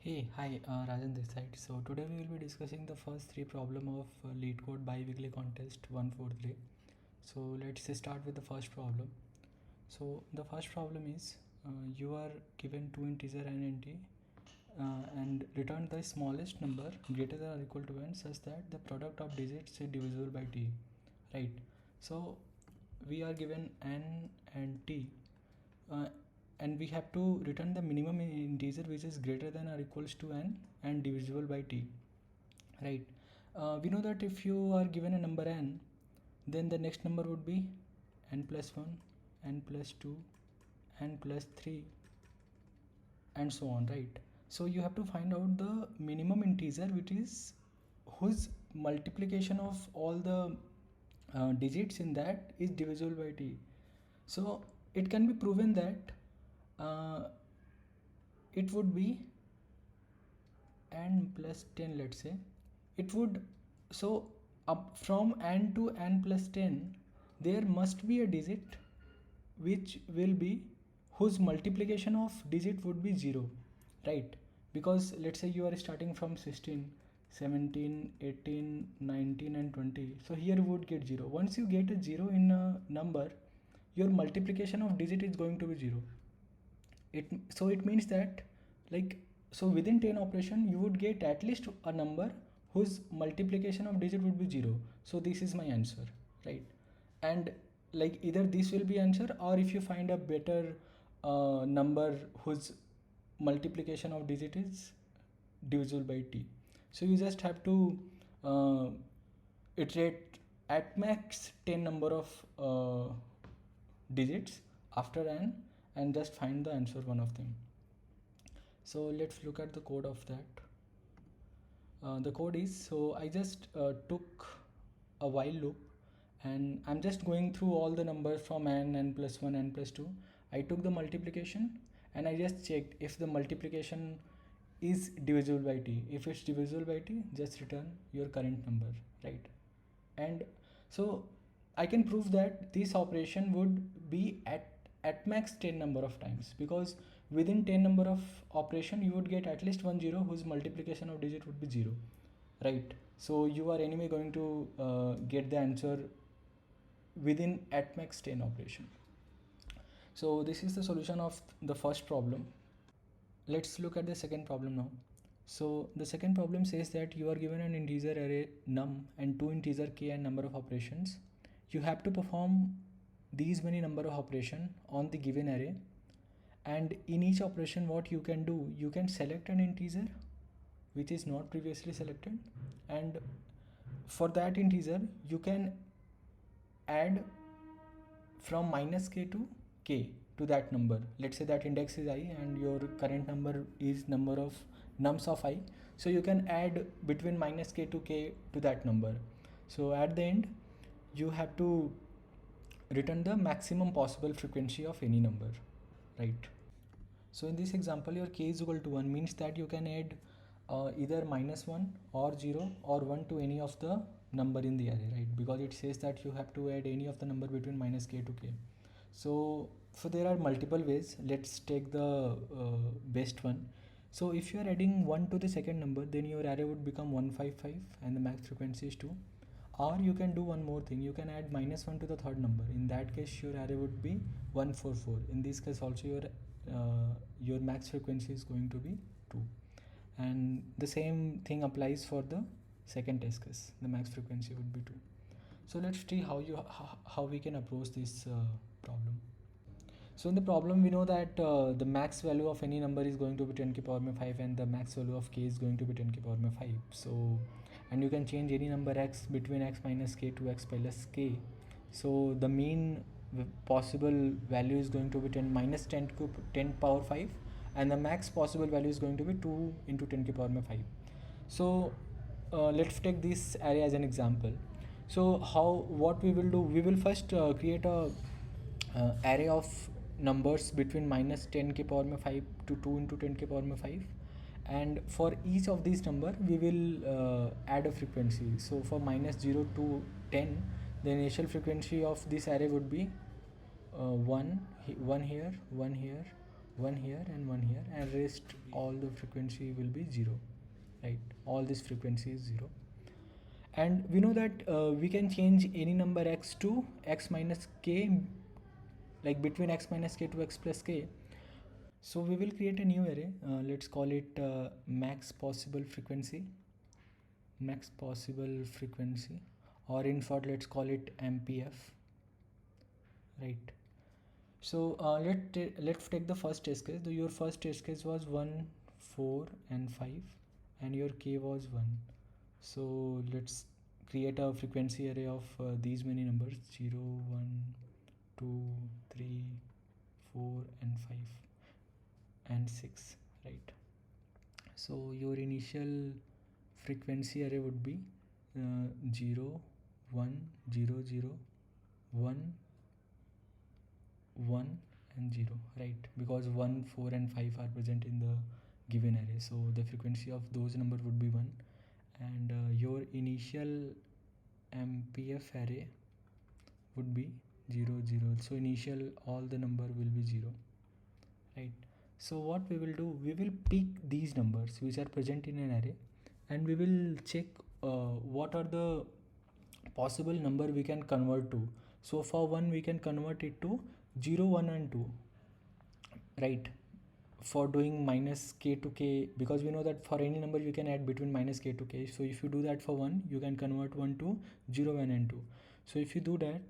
Hey, hi, Rajan this side. So today we will be discussing the first three problem of LeetCode Biweekly Contest 143. So let's start with the first problem. So the first problem is you are given two integer and int and return the smallest number greater than or equal to n such that the product of digits is divisible by t. Right. So we are given n and t. And we have to return the minimum integer which is greater than or equals to n and divisible by t, right? We know that if you are given a number n, then the next number would be n plus 1, n plus 2, n plus 3 and so on, right? So you have to find out the minimum integer which is whose multiplication of all the digits in that is divisible by t. So it can be proven that it would be n plus 10, let's say. It would, so up from n to n plus 10 there must be a digit which will be whose multiplication of digit would be 0, right? Because let's say you are starting from 16, 17, 18, 19 and 20, so here you would get 0. Once you get a 0 in a number, your multiplication of digit is going to be 0. It means that, like, so within 10 operation you would get at least a number whose multiplication of digit would be 0. So this is my answer, right? And like either this will be answer, or if you find a better number whose multiplication of digit is divisible by t, so you just have to iterate at max 10 number of digits after n and just find the answer one of them. So let's look at the code of that. The code is, so I just took a while loop and I'm just going through all the numbers from n plus 1, n plus 2. I took the multiplication and I just checked if the multiplication is divisible by t. If it's divisible by t, just return your current number, right? And so I can prove that this operation would be at max 10 number of times, because within 10 number of operation you would get at least one 0 whose multiplication of digit would be 0, right? So you are anyway going to get the answer within at max 10 operation. So this is the solution of the first problem. Let's look at the second problem now. So the second problem says that you are given an integer array num and two integer k and number of operations. You have to perform these many number of operation on the given array, and in each operation what you can do, you can select an integer which is not previously selected, and for that integer you can add from minus k to k to that number. Let's say that index is I and your current number is number of nums of I, so you can add between minus k to k to that number. So at the end you have to return the maximum possible frequency of any number, right? So in this example your k is equal to 1 means that you can add either minus 1 or 0 or 1 to any of the number in the array, right? Because it says that you have to add any of the number between minus k to k. So there are multiple ways. Let's take the best one. So if you are adding 1 to the second number, then your array would become 155 and the max frequency is 2. Or you can do one more thing, you can add minus 1 to the third number. In that case your array would be 144. In this case also your max frequency is going to be 2, and the same thing applies for the second test case, the max frequency would be 2. So let's see how we can approach this problem. So in the problem we know that the max value of any number is going to be 10 to the power 5 and the max value of k is going to be 10 to the power 5. So, and you can change any number x between x minus k to x plus k. So the mean possible value is going to be 10 minus 10 to 10 power 5 and the max possible value is going to be 2 into 10 to the power 5. So let's take this array as an example. So what we will do, we will first create a array of numbers between minus 10 to the power 5 to 2 into 10 to the power 5, and for each of these number we will add a frequency. So for minus 0 to 10, the initial frequency of this array would be 1 here, 1 here, one here and one here, and rest all the frequency will be 0, right? All this frequency is 0. And we know that we can change any number x to x minus k, like between x minus k to x plus k. So we will create a new array. Let's call it max possible frequency, or in short let's call it MPF, right? So let's take the first test case. Your first test case was 1, 4 and 5, and your k was 1. So let's create a frequency array of these many numbers: 0, 1, 2, 3, 4 and 5 and 6, right? So your initial frequency array would be 0, 1, 0, 0, 1, 1 and 0, right? Because 1, 4 and 5 are present in the given array, so the frequency of those numbers would be 1. And your initial MPF array would be 0, 0. So initial all the number will be 0, right? So what we will do, we will pick these numbers which are present in an array, and we will check what are the possible number we can convert to. So for 1 we can convert it to 0, 1 and 2, right? For doing minus k to k, because we know that for any number you can add between minus k to k. So if you do that for 1, you can convert 1 to 0, 1 and 2. So if you do that,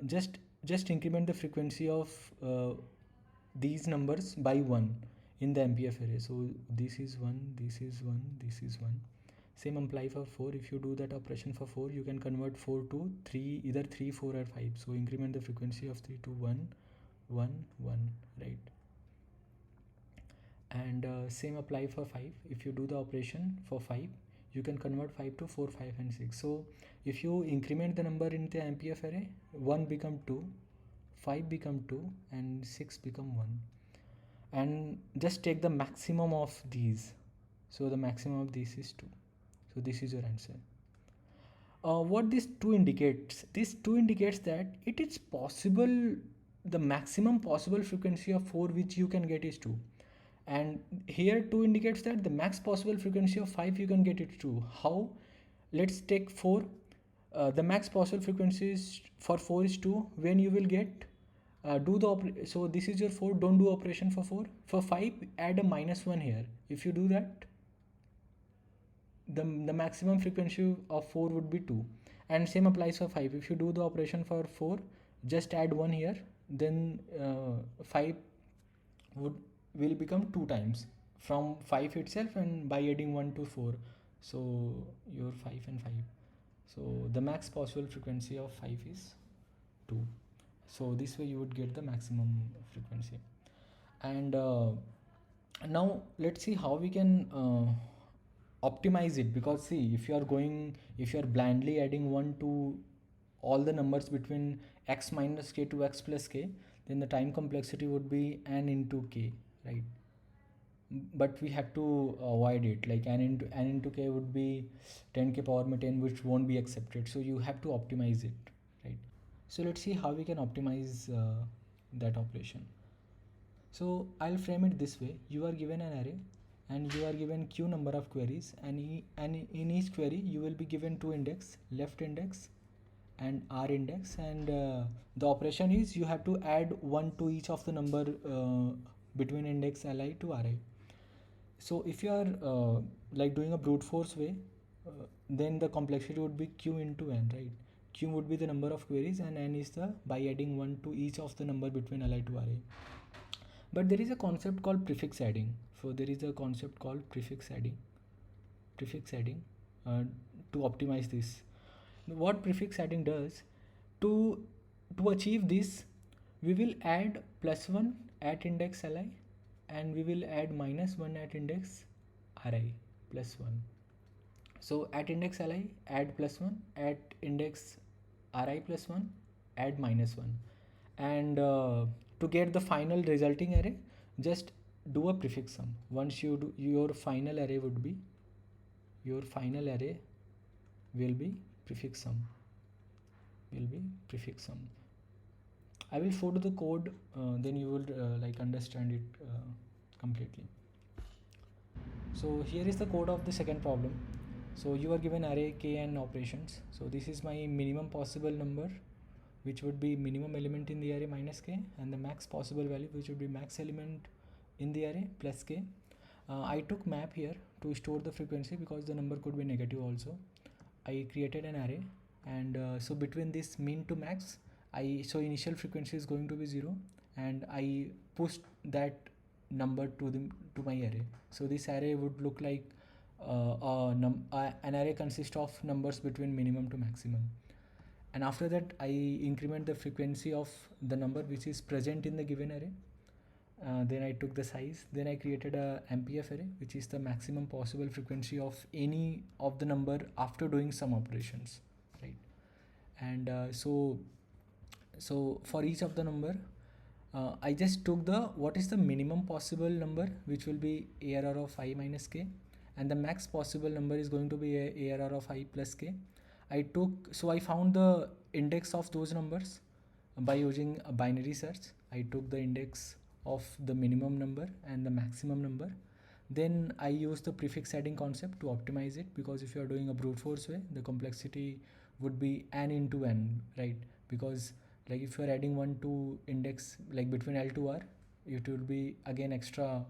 just increment the frequency of these numbers by 1 in the MPF array. So this is 1, this is 1, this is 1. Same apply for 4. If you do that operation for 4, you can convert 4 to 3, either 3, 4 or 5. So increment the frequency of 3 to 1, 1, 1, right? And same apply for 5. If you do the operation for 5, you can convert 5 to 4, 5 and 6. So if you increment the number in the MPF array, 1 become 2, 5 become 2 and 6 become 1. And just take the maximum of these. So the maximum of this is 2. So this is your answer. What this 2 indicates? This 2 indicates that it is possible, the maximum possible frequency of 4 which you can get is 2. And here 2 indicates that the max possible frequency of 5 you can get it 2. How? Let's take 4. The max possible frequency is for 4 is 2. When you will get so this is your 4. Don't do operation for 4. For 5, add a minus 1 here. If you do that, the maximum frequency of 4 would be 2. And same applies for 5. If you do the operation for 4, just add 1 here, then 5 will become 2 times from 5 itself, and by adding 1 to 4, so your 5 and 5. So the max possible frequency of 5 is 2. So this way you would get the maximum frequency. And now let's see how we can optimize it, because see, if you are blindly adding 1 to all the numbers between x minus k to x plus k, then the time complexity would be n into k, right? But we have to avoid it, like n into k would be 10k power 10, which won't be accepted. So you have to optimize it, right? So let's see how we can optimize that operation. So I'll frame it this way. You are given an array and you are given q number of queries, and in each query you will be given 2 index, left index and r index, and the operation is you have to add 1 to each of the number between index li to ri. So if you are like doing a brute force way, then the complexity would be q into n, right? Q would be the number of queries and n is the by adding 1 to each of the number between li to ri. But there is a concept called prefix adding. So there is a concept called prefix adding to optimize this. What prefix adding does, to achieve this, we will add +1 at index li, and we will add -1 at index ri +1. So at index li, add +1, at index ri +1, add -1, and to get the final resulting array, just do a prefix sum. Once you do, your final array will be prefix sum, I will show to the code, then you will like understand it completely. So here is the code of the second problem. So you are given array k and operations. So this is my minimum possible number, which would be minimum element in the array minus k, and the max possible value, which would be max element in the array plus k. I took map here to store the frequency because the number could be negative also. I created an array, and so between this min to max, so initial frequency is going to be 0, and I pushed that number to my array. So this array would look like an array consists of numbers between minimum to maximum. And after that, I increment the frequency of the number which is present in the given array. Then I took the size. Then I created a MPF array, which is the maximum possible frequency of any of the number after doing some operations, right? And so for each of the number, I just took what is the minimum possible number, which will be ARR of I minus k, and the max possible number is going to be ARR of I plus k. I found the index of those numbers by using a binary search. I took the index of the minimum number and the maximum number. Then I used the prefix adding concept to optimize it, because if you are doing a brute force way, the complexity would be n into n, right? Because like if you are adding 1 to index like between L to R, it will be again extra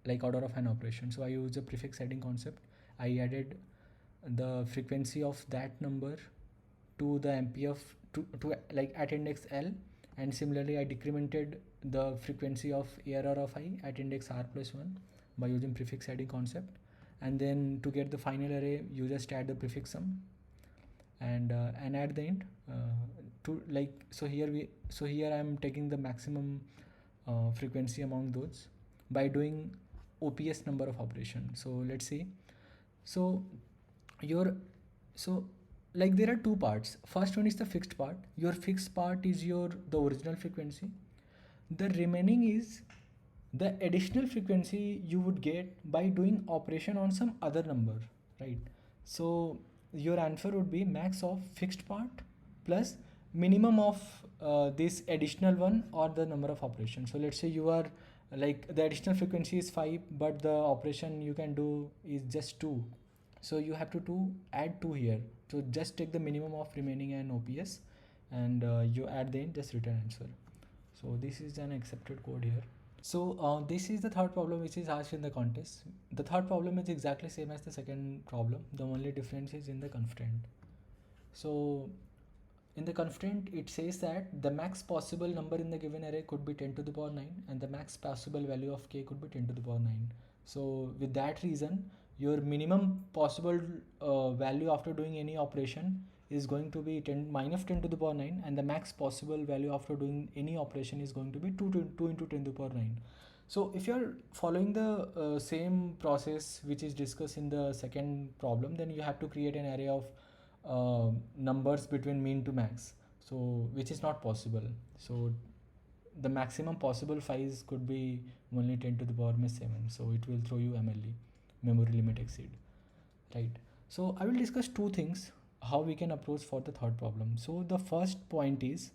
like order of n operation. So I used the prefix adding concept. I added the frequency of that number to the MPF to like at index L, and similarly I decremented the frequency of ARR of I at index R plus 1 by using prefix adding concept. And then to get the final array, you just add the prefix sum and add the int to like, so here I am taking the maximum frequency among those by doing OPS number of operations. So let's see. So like there are two parts. First one is the fixed part. Your fixed part is the original frequency. The remaining is the additional frequency you would get by doing operation on some other number, right? So your answer would be max of fixed part plus minimum of this additional one or the number of operations. So let's say you are like the additional frequency is 5, but the operation you can do is just 2. So you have to add 2 here. So just take the minimum of remaining and OPS, and you add the just return answer. So this is an accepted code here. So this is the third problem which is asked in the contest. The third problem is exactly same as the second problem. The only difference is in the constraint. So in the constraint, it says that the max possible number in the given array could be 10 to the power 9, and the max possible value of k could be 10 to the power 9. So with that reason, your minimum possible value after doing any operation is going to be minus 10 to the power 9, and the max possible value after doing any operation is going to be 2 into 10 to the power 9. So if you are following the same process which is discussed in the second problem, then you have to create an array of numbers between min to max, so which is not possible. So the maximum possible size could be only 10 to the power 7, so it will throw you MLE, memory limit exceed, right? So I will discuss two things how we can approach for the third problem. So the first point is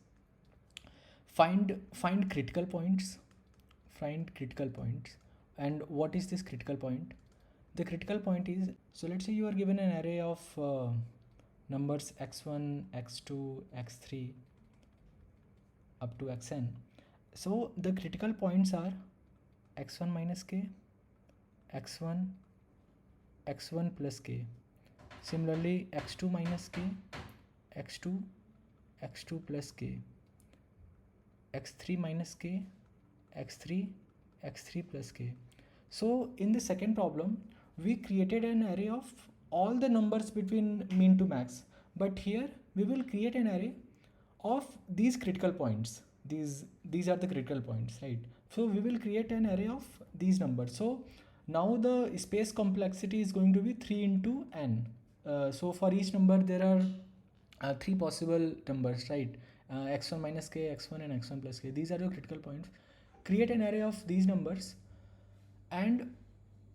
find critical points. And what is this critical point? The critical point is, so let's say you are given an array of numbers x1, x2, x3 up to xn. So the critical points are x1 minus k, x1 plus k. Similarly, x2 minus k, x2 plus k, x3 minus k, x3 plus k. So in the second problem, we created an array of all the numbers between min to max, but here we will create an array of these critical points. These are the critical points, right? So we will create an array of these numbers. So now the space complexity is going to be 3 into n. So for each number there are 3 possible numbers, right? X1 minus k, x1 and x1 plus k. These are the critical points. Create an array of these numbers, and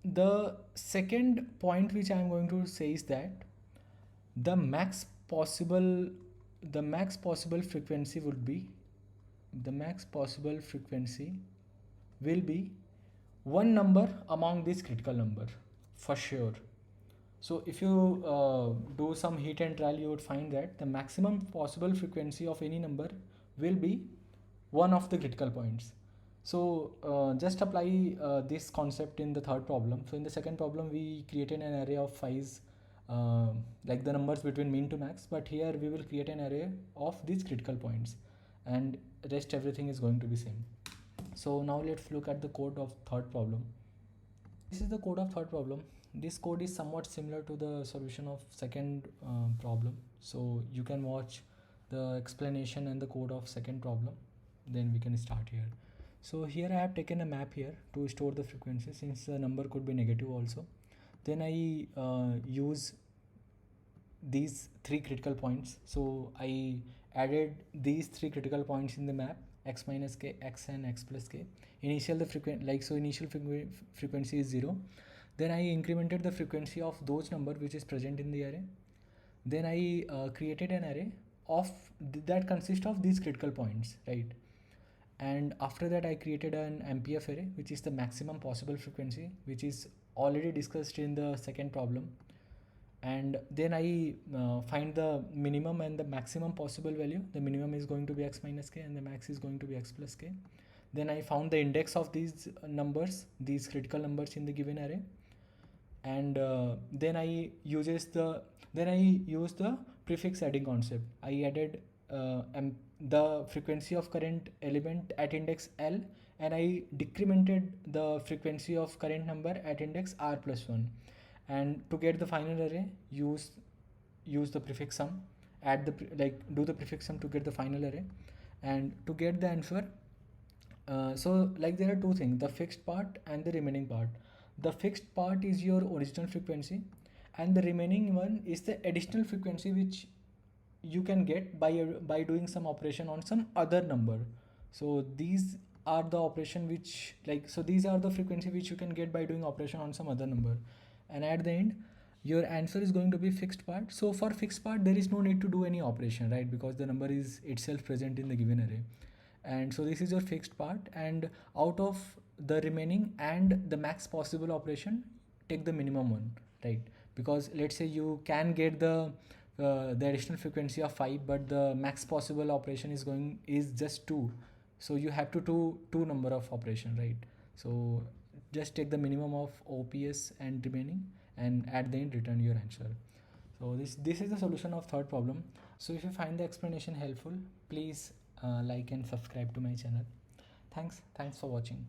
the second point which I am going to say is that the max possible frequency would be the max possible frequency will be one number among this critical number for sure. So if you do some hit and trial, you would find that the maximum possible frequency of any number will be one of the critical points. So just apply this concept in the third problem. So in the second problem, we created an array of 5s, like the numbers between min to max, but here we will create an array of these critical points, and rest everything is going to be same. So now let's look at the code of third problem. This is the code of third problem. This code is somewhat similar to the solution of second problem. So you can watch the explanation and the code of second problem. Then we can start here. So here I have taken a map here to store the frequency, since the number could be negative also. Then I use these 3 critical points. So I added these 3 critical points in the map: x minus k, x and x plus k. Initial frequency is 0. Then I incremented the frequency of those number which is present in the array. Then I created an array of that consists of these critical points, right? And after that I created an MPF array, which is the maximum possible frequency, which is already discussed in the second problem. And then I find the minimum and the maximum possible value. The minimum is going to be x minus k and the max is going to be x plus k. Then I found the index of these numbers, these critical numbers in the given array. And then I use the prefix adding concept. I added the frequency of current element at index L, and I decremented the frequency of current number at index R plus 1. And to get the final array, use the prefix sum, do the prefix sum to get the final array. And to get the answer, so there are two things: the fixed part and the remaining part. The fixed part is your original frequency, and the remaining one is the additional frequency which you can get by doing some operation on some other number. So these are the operation which these are the frequency which you can get by doing operation on some other number. And at the end, your answer is going to be fixed part. So for fixed part, there is no need to do any operation, right? Because the number is itself present in the given array. And so this is your fixed part, and out of the remaining and the max possible operation, take the minimum one, right? Because let's say you can get the additional frequency of 5, but the max possible operation is just 2. So you have to do 2 number of operation, right? So just take the minimum of OPS and remaining, and at the end return your answer. So this is the solution of third problem. So if you find the explanation helpful, please like and subscribe to my channel. Thanks for watching.